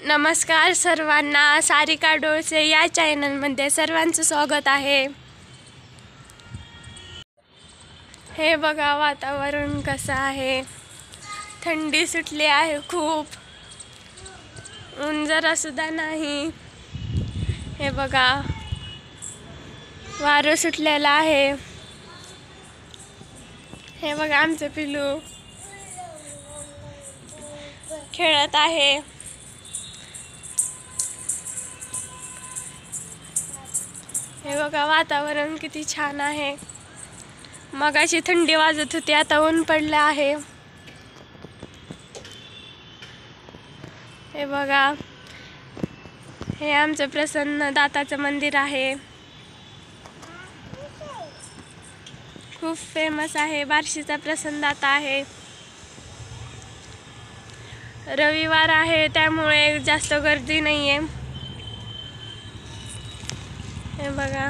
नमस्कार सर्वांना, सारिका डोळसे या चॅनलमध्ये सर्वांचं स्वागत आहे। हे बघा वातावरण कसं आहे, थंडी सुटली आहे खूप, ऊन जरा सुद्धा नाही। हे बघा वारं सुटलेलं आहे। हे बघा आमचं पिलू खेळत आहे। हे बघा वातावरण किती छान आहे। मगाशी थंडी वाजत होती, आता ऊन पडलं आहे। हे बघा हे आमचं प्रसन्न दाताचं मंदिर आहे, खूप फेमस आहे। बार्शीचा प्रसन्न दाता आहे। रविवार आहे त्यामुळे जास्त गर्दी नाहीये। हे बघा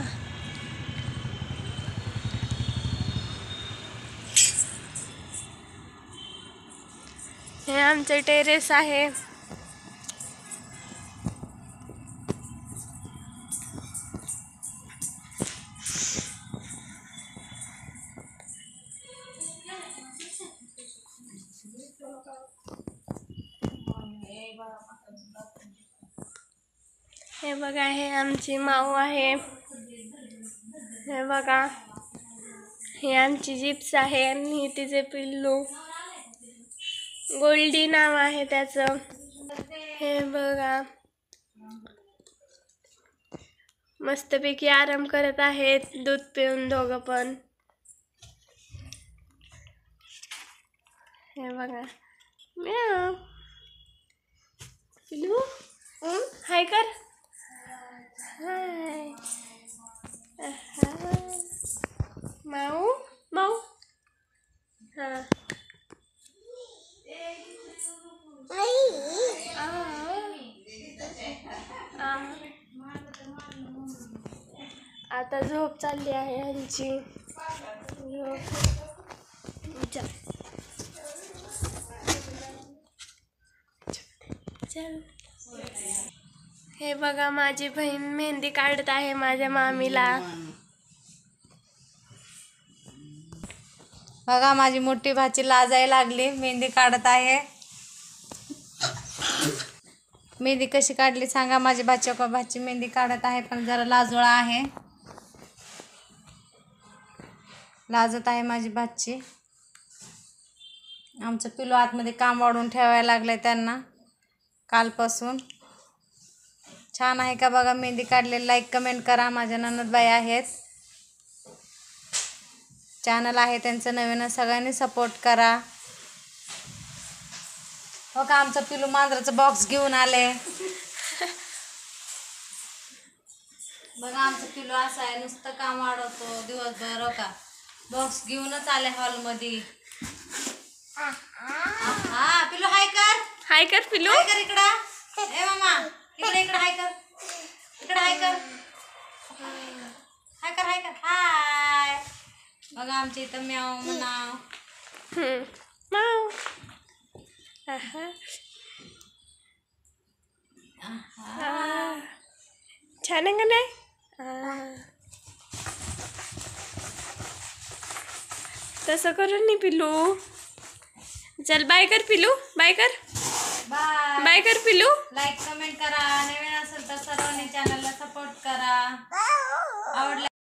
हे आमचे टेरेस आहे। हे बघा हे आमची माऊ आहे। हे बघा हे आमची जिप्स आहे आणि तिचे पिल्लू गोल्डी नाव आहे त्याचं। हे बघा मस्तपैकी आराम करत आहेत, दूध पिऊन दोघं पण। हे बघा म्याव पिल्लू हाय कर, हाय माऊ माऊ हा आता झोप चालली आहे यांची। हे बघा माझी बहीण मेहंदी काढत आहे माझ्या मामीला। बघा माझी मोठी भाची लाजायला लागली, मेहंदी काढत आहे। मेहंदी कशी काढली सांगा। माझी भाची मेहंदी काढत आहे पण जरा लाजोळा आहे, लाजत आहे माझी भाची। आमचं पिलू आतमध्ये काम वाढून ठेवायला लागलंय त्यांना कालपासून। छान आहे का बघा मेहंदी काढलेली। लाईक कमेंट करा। माझ्या ननदबाई आहेत, चॅनल आहे त्यांचं नवीन, सगळ्यांनी सपोर्ट करा। हो का आमचं पिलू मांजराचं बॉक्स घेऊन आले। बघा आमचं पिलू असं आहे, नुसतं काम वाढवतो दिवसभर। हो का बॉक्स घेऊनच आले हॉलमध्ये। हा पिलू हाय कर, हाय कर पिलू, हाय कर इकडं। ए मामा इकडे इकडे हाय कर, इकडे हाय कर, हाय कर हाय कर हाय। बघा आमच्या इथं म्याव म्हणाव माऊ छान आहे का नाही? तसं करून नाही पिलू। चल बाय कर पिलू, बाय कर, बाय बाय कर पिलू। लाईक कमेंट करा, नवीन असेल तर सर्वांनी चॅनलला सपोर्ट करा। आवडलं